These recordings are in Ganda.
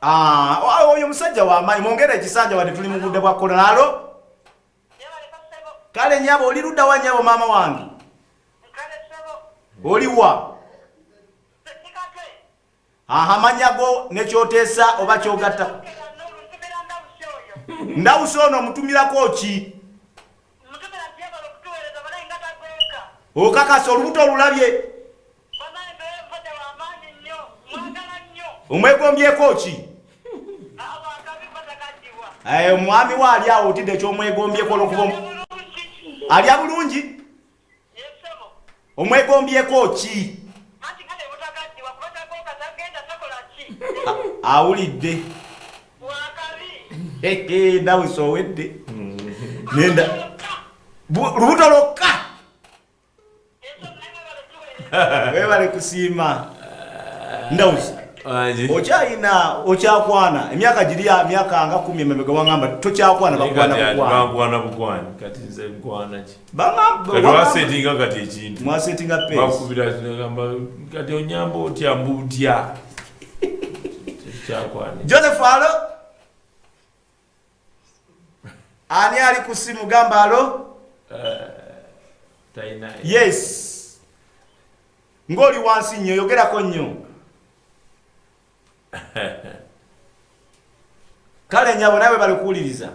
oyo musajja wa mayi mwongere ekisanja wadde tuli mu budde bwa kolonalo. Kale nyabo oli ludda wa nyabo mama wange? Oli wa? Manyago ne kyoteesa oba kyogatta. Ndawusa ono mutumirako ki? Okakasa olubuto olulabye. Omwegombyeko ki? Omwami waali awo otidde ekyomwegombyeko olwokuba alya bulungi? Omwegombyeko ki? Awulidde. Nawe sowedde. Nenda. Lubuto lwokka. Webale kusiima. Ndawusa. Okyayina okyakwana emyaka giriya myaka nga 10 emabega wangamba tokyakwana bakwana kati nze nkwana ki kati kati ekintu mwasetinga pesi bakubira ngamba kati onyamba otya mbutya kyakwana. Joseph alo ani ali kusimu gamba alo taina yes ngoli wansi nnyo yogerako nnyo. Kale nyabo nawe balikuuliriza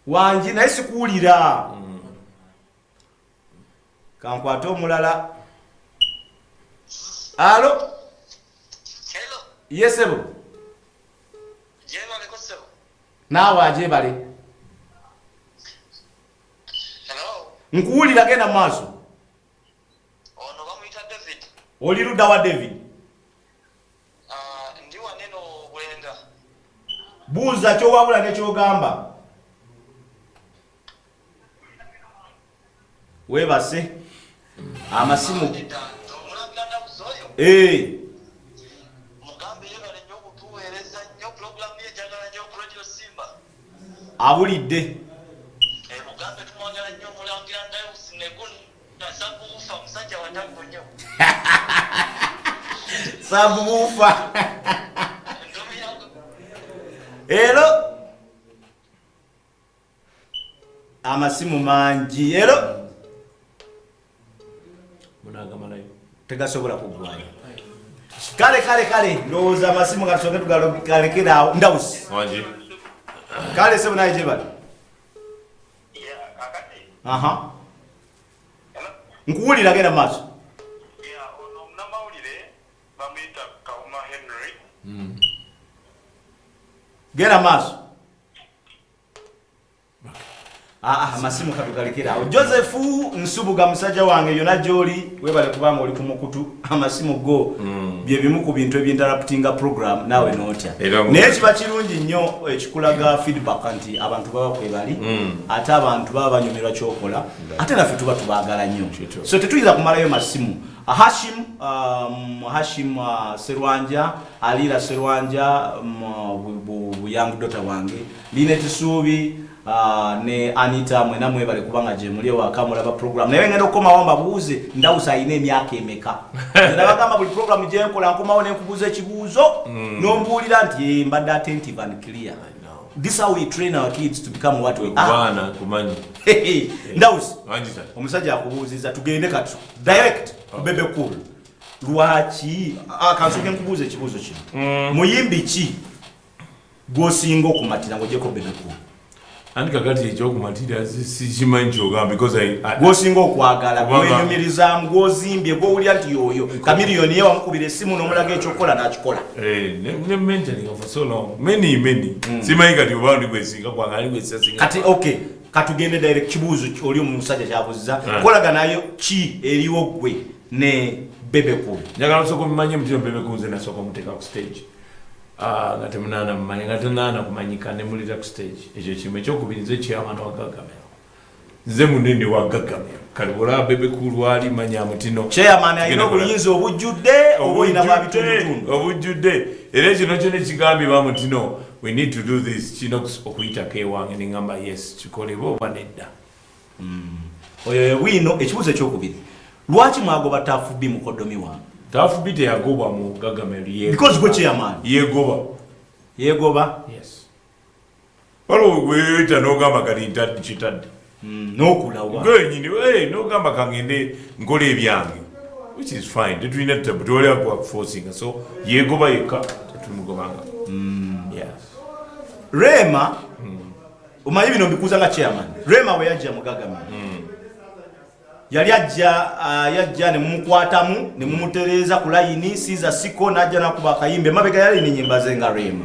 wanji naye sikuwulira. Kankwate omulala. Alo. Hello. Yesebo. Jebale kosebo. Nawe ajebale. Hello. Nkuwulira genda maaso. Ono bamuyita David. Oli ludda wa David? Ndiwa neno Bwenda. Buuza kyowabula nekyogamba. Webase. Amasimu. Omulaganda buzoyo. Mugambe yebale nnyo okutuweereza nnyo program y'enjagala nnyo ku Radio Simba. Awulidde. Mugambe tumwagala nnyo omulangira Ndayusi Negun nasabu ufa musajja wa ntango nnyo. Sabufa. Elo. Amasimu mangi. Elo. munagamalayo tegasobola kugwanya. Kale ndowooza amasimu gatusooke tugalekera awo. Ndawusi wangi kale sebo naye gyebali. Nkuwulira genda maaso. Genda maaso. Amasimu katugalekera awo. Joseph Nsubuga musajja wange yona gyoli webale kubanga oli ku mukutu amasimu go bye bimu ku bintu ebyinterruptinga program nawe nootya. Naye kiba kirungi nnyo ekikulaga feedback nti abantu baba kwebali ate abantu baba banyumirwa kyokola ate naffe tuba tubaagala nnyo. So tetuyinza kumalayo masimu. Hashim Serwanja, Alira Serwanja, young daughter wange, Linet Subi, ne Anita mwena mwebale kubanga je muli wakamulaba program. Naye ngenda okoma wamba buuze ndawusa ine emyaka emeka. Ndabagamba buli program je nkola nkomawo ne nkubuza ekibuuzo n'ombuulira nti mbadde attentive and clear. This is how we train our kids to become what we are. Kumanyi. Ndawusi. Omusajja akubuuziza tugende katu. Direct Bebe Cool. Lwaki kansoke nkubuuza ekibuuzo kino. Muyimbi ki gwosinga okumatira ng'ogyeko Bebe Cool? Andi kakati ekyokumatira sikimanyi kyogamba because gwosinga okwagala gwenyumiriza gwozimbye gwowulira nti yoyo kamiliyoni ye wamukubira essimu n'omulaga ekyokola n'akikola. Ne mentoring for so long many simanyi kati oba ndi gwesinga kwagala ali gwesinga kati okay katugende direct kibuuzo oli omusajja kyabuziza kolaga nayo ki eriwo gwe ne Bebe Cool. Njagala nsooka mumanye mutino Bebe Cool nze nasooka muteeka ku stage. Nga temunaana mumanyi nga tenaana kumanyika ne mulira ku stage. Ekyo kimu ekyokubiriza ekyabantu abagaggamira. Nze munene wa gaggamira. Kale olaba Bebe Cool wali manya mutino. Chairman ayina obuyinza obujjudde obuyina bwa bitundutundu. Obujjudde. Era kino kyo nekigambibwa mutino. We need to do this. Kino okuyita kewange ne ngamba yes kikolebwa oba nedda. Oyo wino ekibuuzo ekyokubiri. Lwaki mwagoba tafubi mukodomi wange? Tafu bite yagoba mu Gagamel because go chairman yegoba yes walo weta no gamba kali ntadi chitadi no kulawa gwenyini no gamba kangende ngole ebyange which is fine tetulina tabutole akwa forcing so yegoba yeka tetulumugobanga yes Rema umanyi bino mbikuza nga chairman Rema we yajja mu Gagamel yali yajja ne mumukwatamu ne mumutereza ku line siza siko najja nakuba kayimbe mabega yali ni nyimba zenga Rema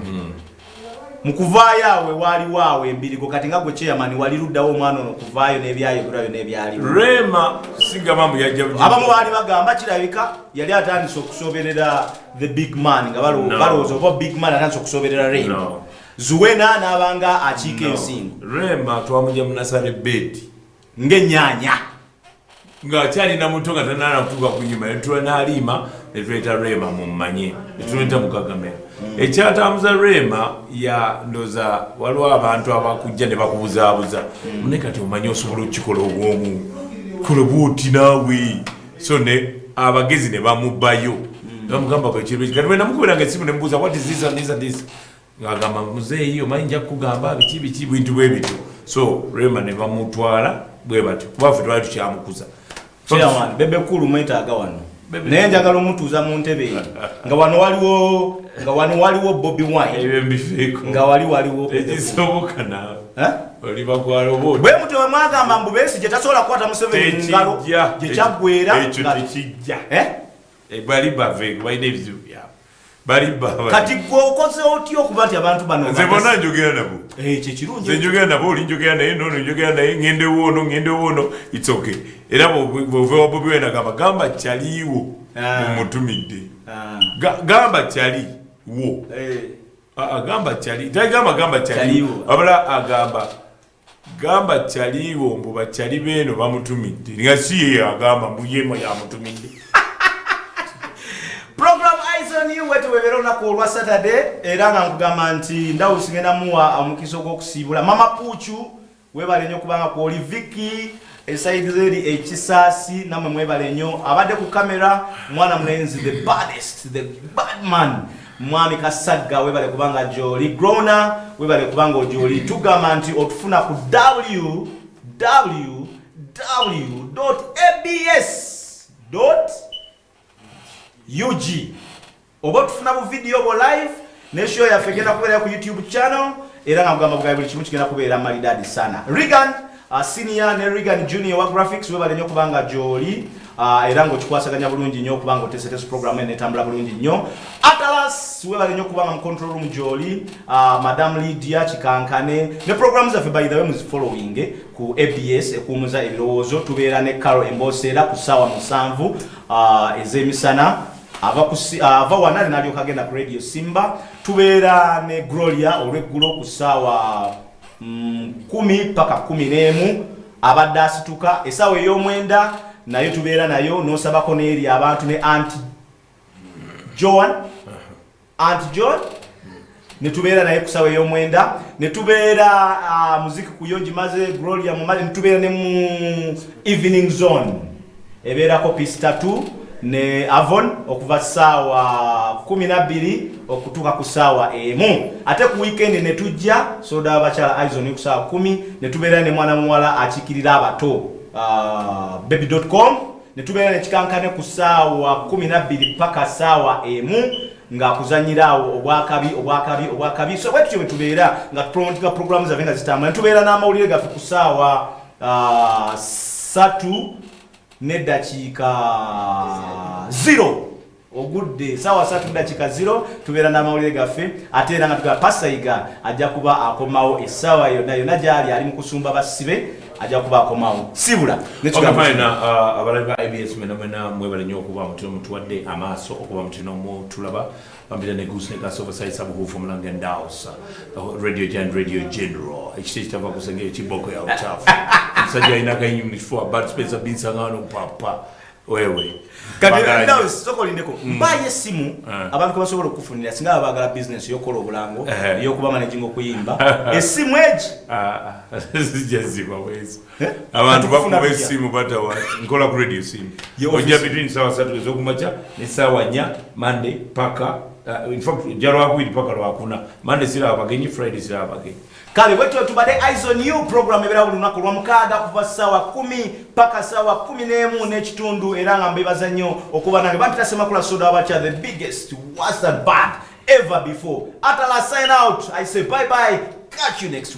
mukuvaayo awe wali wawe embirigo kati nga gwe chairman wali luddawo omwana ono kuvaayo n'ebyayo bulayo n'ebyali Rema singa mambo yajja abamu bali bagamba kirabika yali atandise okusoberera the big man nga balowooza oba big man atandise okusoberera Rema Zuwena n'abanga akiika ensingo Rema twamujja mu Nasare bed ng'ennyanya nga kyalina muto nga tanana kutuuka ku nyuma netula n'alima netuleta Rema mumanye netuleta mu Gagamel ekyatambuza Rema ya ndoza waliwo abantu abakujja ne bakubuzaabuza mune kati omanye osobola okukikola obwomu kola bwoti naawe so ne abagezi ne bamubbayo bamugamba kati namukubiranga esimu ne mubuuza what is this and this and this ngagamba muzeeyi omanyi nja kukugamba biki bintu bwe bityo so Rema ne bamutwala bwe batyo kuba ffe twali tukyamukuza chairman bebe kulu mwetaaga wano naye njagala omutuuza mu ntebe nga wano waliwo Bobi Wine ebyo mbifeeko nga waliwo ekisoboka naawe oli bakwala oba bwe muti we mwagamba mbu Besigye tasobola kukwata Museveni mu ngalo gye kyaggweera ekyo tekijja bali baveeko balina ebizibu byabwe bali baba kati gwe okoze otya okuba nti abantu bano nze bonna njogera nabo kyekirungi nze njogera nabo oli njogera naye nono njogera naye ngende woono it's okay era bwova Bobi Wine agamba gamba kyaliiwo mumutumidde gamba kyaliwo agamba kyali tagamba kyaliwo abala agamba gamba kyaliwo mbu bakyali beeno bamutumidde nga si ye agamba mbuyemo yamutumidde program Eyes on You wetu webera olunaku olwa Saturday era nga nkugamba nti ndawusi ngenda muwa omukisa ogw'okusiibula Mama Puchu webale nnyo kubanga kwoli Vicky eside zeri ekisaasi namwe mwebale nnyo abadde ku kamera mwana mulenzi the bad man mwami Kasagga webale kubanga Joli Grona webale kubanga Joli tugamba nti otufuna ku www.abs.ug oba tufuna bu video bo live ne show ya fegenda kubeera ku YouTube channel era nga mugamba bugaye buli kimu kigenda kubeera maridadi sana Regan senior ne Regan junior wa graphics webale nnyo kubanga Joli era ngo kikwasaganya bulungi nnyo kubanga otesetese program ene tambula bulungi nnyo Atlas webale nnyo kubanga mu control room Joli Madam Lydia Chikankane ne programs zaffe by the way muzi following ku ABS ekumuza ebirowoozo tubeera ne Carol Embosera ku ssaawa 7 ez'emisana ava wanali nalyoka agenda ku Radio Simba tubeera ne Gloria olweggulo ku ssaawa 10 paka 11 abadde asituka essaawa ey'omwenda nayo tubeera nayo n'osabako n'eri abantu ne Aunt John ne tubeera naye ku ssaawa ey'omwenda ne tubeera muziki kuyonji maze Gloria mumaze ne tubeera ne mu evening zone ebeerako pista 2 ne Avon okuva ssaawa 12 okutuuka ku ssaawa 1 ate ku weekend ne tujja soda abakyala Eyes on You ku ssaawa 10 ne tubeera ne mwana muwala akikirira abato baby.com ne tubeera ne Kikankane ku ssaawa 12 paka ssaawa 1 nga kuzanyiraawo obwakabi so bwetutyo bwe tubeera nga tupromotinga programs zaffe nga zitambula ne tubeera n'amawulire gaffe ku ssaawa 3 n'eddakiika 0 ogudde sawa 3 n'eddakiika 0 tubeera n'amawulire gaffe ate era nga tugamba Pasayiga ajja kuba akomawo essaawa yonna gyali ali mu kusumba basibe ajja kuba akomawo sibula nekigambana abalabi ba IBS mwena mwebale nnyo okuba mutino mutuwadde amaaso okuba mutino mutulaba bambira ne Goose ne Kasova Saisa buhufu Mulange Ndaos Radio General ekiti kitava kusengera ekiboko ya uchafu musajja alina akayinyu for bad space binsangano papa wewe kati ndawe soko lindeko mbaye simu abantu ko basobola okufunira singa abagala business yokola obulango yokuba managing okuyimba esimu eji zijaziba wezo abantu bakuba esimu batawa nkola ku radio simu ojja between sawa 3 ezokumacha ne sawa 4 Monday paka in fact jaro akwiri paka lwakuna Monday sira abagenyi Friday sira abagenyi kale wetu tubade eyes on you program ebera olunaku lwa mukaaga kuva sawa 10 paka sawa 11 n'ekitundu era nga mbebaza nnyo okuba nange bampita Semakula Soda abacha the biggest worst and bad ever before. Atala sign out. I say bye bye. Catch you next week.